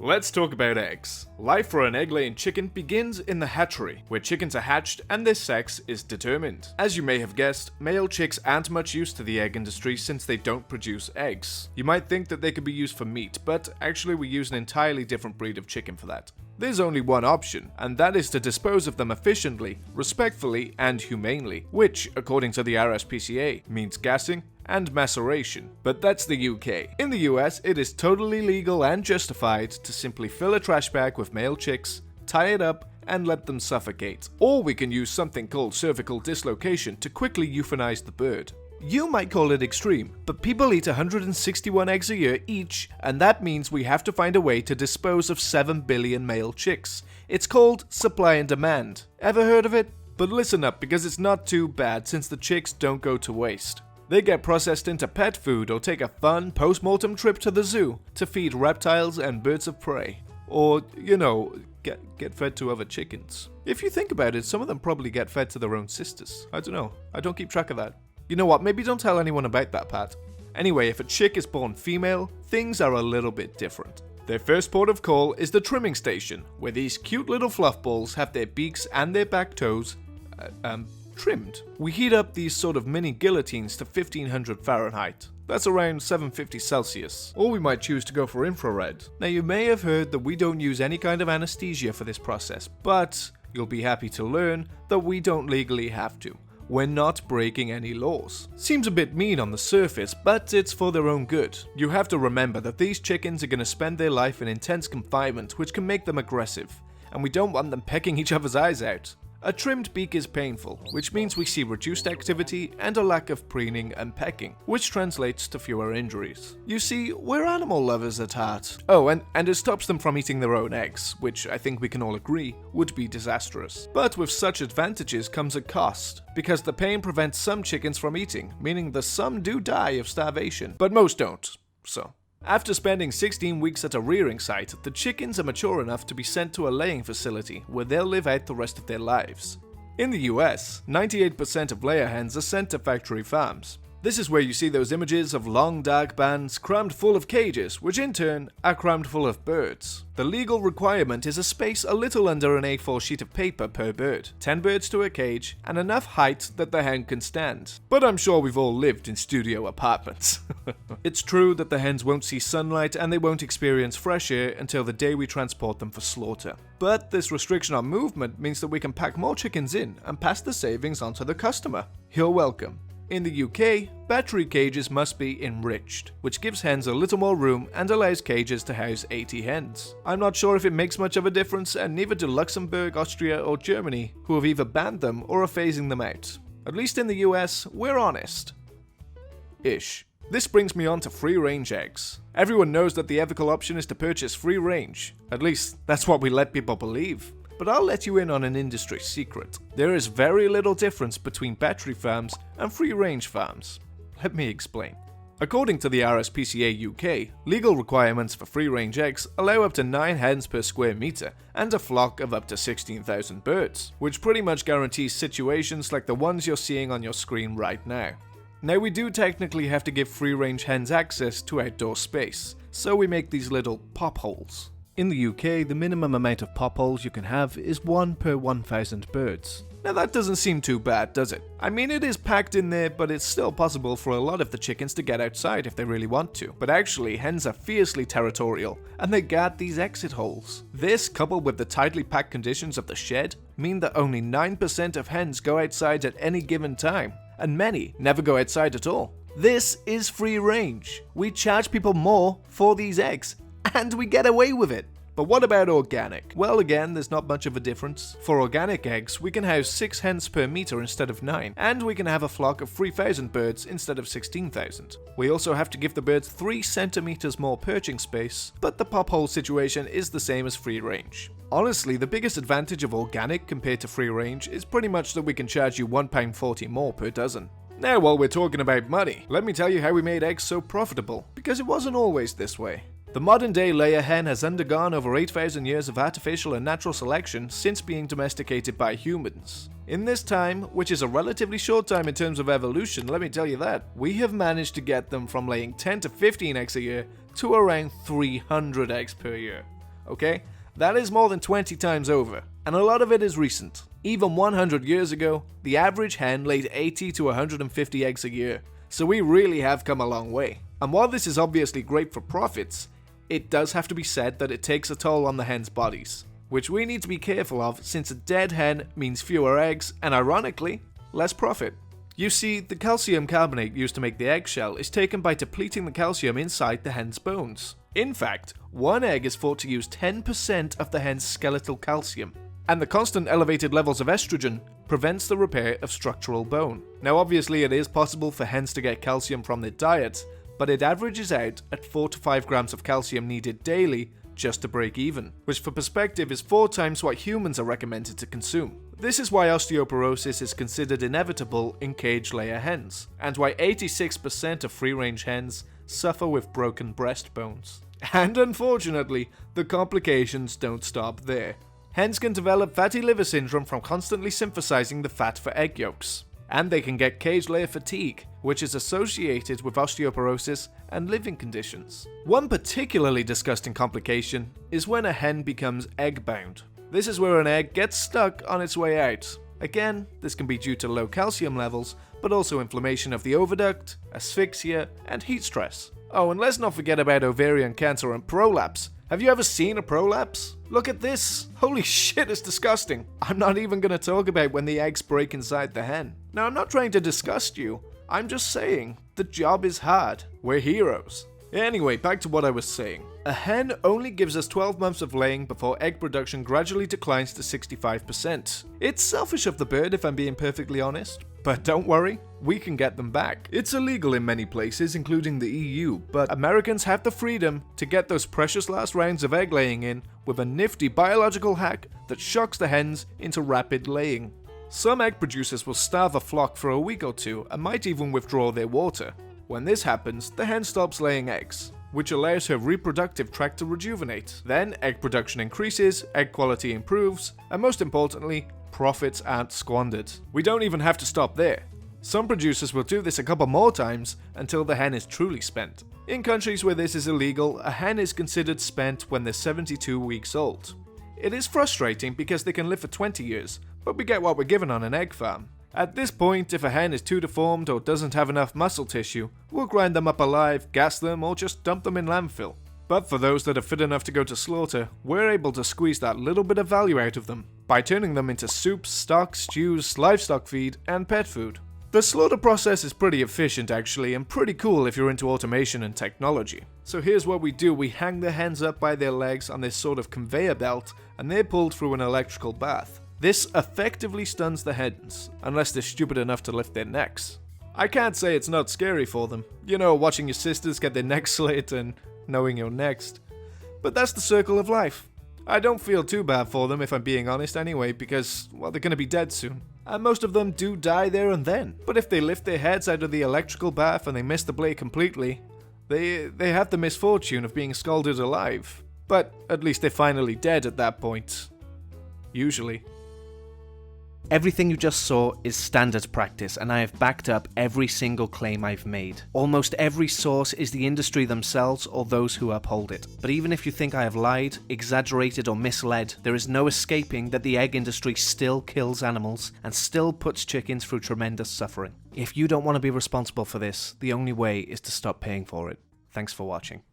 Let's talk about eggs. Life for an egg-laying chicken begins in the hatchery, where chickens are hatched and their sex is determined. As you may have guessed, male chicks aren't much use to the egg industry since they don't produce eggs. You might think that they could be used for meat, but actually we use an entirely different breed of chicken for that. There's only one option, and that is to dispose of them efficiently, respectfully, and humanely, which, according to the RSPCA, means gassing and maceration. But that's the UK. In the US, it is totally legal and justified to simply fill a trash bag with male chicks, tie it up, and let them suffocate. Or we can use something called cervical dislocation to quickly euthanize the bird. You might call it extreme, but people eat 161 eggs a year each, and that means we have to find a way to dispose of 7 billion male chicks. It's called supply and demand. Ever heard of it? But listen up, because it's not too bad since the chicks don't go to waste. They get processed into pet food or take a fun post-mortem trip to the zoo to feed reptiles and birds of prey. Or, get fed to other chickens. If you think about it, some of them probably get fed to their own sisters. I don't know. I don't keep track of that. You know what, maybe don't tell anyone about that, Pat. Anyway, if a chick is born female, things are a little bit different. Their first port of call is the trimming station, where these cute little fluff balls have their beaks and their back toes, trimmed. We heat up these sort of mini guillotines to 1500 Fahrenheit. That's around 750 Celsius. Or we might choose to go for infrared. Now you may have heard that we don't use any kind of anesthesia for this process, but you'll be happy to learn that we don't legally have to. We're not breaking any laws. Seems a bit mean on the surface, but it's for their own good. You have to remember that these chickens are going to spend their life in intense confinement, which can make them aggressive, and we don't want them pecking each other's eyes out. A trimmed beak is painful, which means we see reduced activity and a lack of preening and pecking, which translates to fewer injuries. You see, we're animal lovers at heart. Oh, and it stops them from eating their own eggs, which I think we can all agree would be disastrous. But with such advantages comes a cost, because the pain prevents some chickens from eating, meaning that some do die of starvation, but most don't, so. After spending 16 weeks at a rearing site, the chickens are mature enough to be sent to a laying facility where they'll live out the rest of their lives. In the US, 98% of layer hens are sent to factory farms. This is where you see those images of long dark bands crammed full of cages, which in turn are crammed full of birds. The legal requirement is a space a little under an A4 sheet of paper per bird, 10 birds to a cage, and enough height that the hen can stand. But I'm sure we've all lived in studio apartments. It's true that the hens won't see sunlight and they won't experience fresh air until the day we transport them for slaughter. But this restriction on movement means that we can pack more chickens in and pass the savings on to the customer. You're welcome. In the UK, battery cages must be enriched, which gives hens a little more room and allows cages to house 80 hens. I'm not sure if it makes much of a difference, and neither do Luxembourg, Austria, or Germany, who have either banned them or are phasing them out. At least in the US, we're honest. Ish. This brings me on to free-range eggs. Everyone knows that the ethical option is to purchase free-range. At least, that's what we let people believe. But I'll let you in on an industry secret. There is very little difference between battery farms and free-range farms. Let me explain. According to the RSPCA UK, legal requirements for free-range eggs allow up to 9 hens per square meter and a flock of up to 16,000 birds, which pretty much guarantees situations like the ones you're seeing on your screen right now. Now we do technically have to give free-range hens access to outdoor space, so we make these little pop holes. In the UK, the minimum amount of pop holes you can have is 1 per 1,000 birds. Now that doesn't seem too bad, does it? I mean, it is packed in there, but it's still possible for a lot of the chickens to get outside if they really want to. But actually, hens are fiercely territorial, and they guard these exit holes. This, coupled with the tightly packed conditions of the shed, mean that only 9% of hens go outside at any given time, and many never go outside at all. This is free range. We charge people more for these eggs, and we get away with it. But what about organic? Well, again, there's not much of a difference. For organic eggs, we can house 6 hens per meter instead of 9, and we can have a flock of 3,000 birds instead of 16,000. We also have to give the birds 3 centimeters more perching space, but the pop hole situation is the same as free range. Honestly, the biggest advantage of organic compared to free range is pretty much that we can charge you £1.40 more per dozen. Now, while we're talking about money, let me tell you how we made eggs so profitable, because it wasn't always this way. The modern-day layer hen has undergone over 8,000 years of artificial and natural selection since being domesticated by humans. In this time, which is a relatively short time in terms of evolution, let me tell you that, we have managed to get them from laying 10 to 15 eggs a year to around 300 eggs per year. okay? That is more than 20 times over, and a lot of it is recent. Even 100 years ago, the average hen laid 80 to 150 eggs a year, so we really have come a long way. And while this is obviously great for profits, it does have to be said that it takes a toll on the hens' bodies, which we need to be careful of since a dead hen means fewer eggs and, ironically, less profit. You see, the calcium carbonate used to make the eggshell is taken by depleting the calcium inside the hen's bones. In fact, one egg is thought to use 10% of the hen's skeletal calcium, and the constant elevated levels of estrogen prevents the repair of structural bone. Now obviously it is possible for hens to get calcium from their diet, but it averages out at 4 to 5 grams of calcium needed daily just to break even, which for perspective is 4 times what humans are recommended to consume. This is why osteoporosis is considered inevitable in cage-layer hens, and why 86% of free-range hens suffer with broken breastbones. And unfortunately, the complications don't stop there. Hens can develop fatty liver syndrome from constantly synthesizing the fat for egg yolks, and they can get cage-layer fatigue, which is associated with osteoporosis and living conditions. One particularly disgusting complication is when a hen becomes egg-bound. This is where an egg gets stuck on its way out. Again, this can be due to low calcium levels, but also inflammation of the oviduct, asphyxia, and heat stress. Oh, and let's not forget about ovarian cancer and prolapse. Have you ever seen a prolapse? Look at this! Holy shit, it's disgusting! I'm not even gonna talk about when the eggs break inside the hen. Now, I'm not trying to disgust you, I'm just saying, the job is hard. We're heroes. Anyway, back to what I was saying. A hen only gives us 12 months of laying before egg production gradually declines to 65%. It's selfish of the bird if I'm being perfectly honest, but don't worry, we can get them back. It's illegal in many places, including the EU, but Americans have the freedom to get those precious last rounds of egg laying in with a nifty biological hack that shocks the hens into rapid laying. Some egg producers will starve a flock for a week or two and might even withdraw their water. When this happens, the hen stops laying eggs, which allows her reproductive tract to rejuvenate. Then egg production increases, egg quality improves, and most importantly, profits aren't squandered. We don't even have to stop there. Some producers will do this a couple more times until the hen is truly spent. In countries where this is illegal, a hen is considered spent when they're 72 weeks old. It is frustrating because they can live for 20 years, but we get what we're given on an egg farm. At this point, if a hen is too deformed or doesn't have enough muscle tissue, we'll grind them up alive, gas them, or just dump them in landfill. But for those that are fit enough to go to slaughter, we're able to squeeze that little bit of value out of them by turning them into soups, stocks, stews, livestock feed, and pet food. The slaughter process is pretty efficient actually, and pretty cool if you're into automation and technology. So here's what we do: we hang the hens up by their legs on this sort of conveyor belt, and they're pulled through an electrical bath. This effectively stuns the hens, unless they're stupid enough to lift their necks. I can't say it's not scary for them. You know, watching your sisters get their necks slit and knowing you're next. But that's the circle of life. I don't feel too bad for them if I'm being honest anyway, because, well, they're gonna be dead soon. And most of them do die there and then. But if they lift their heads out of the electrical bath and they miss the blade completely, they have the misfortune of being scalded alive. But at least they're finally dead at that point. Usually. Everything you just saw is standard practice, and I have backed up every single claim I've made. Almost every source is the industry themselves or those who uphold it. But even if you think I have lied, exaggerated, or misled, there is no escaping that the egg industry still kills animals and still puts chickens through tremendous suffering. If you don't want to be responsible for this, the only way is to stop paying for it. Thanks for watching.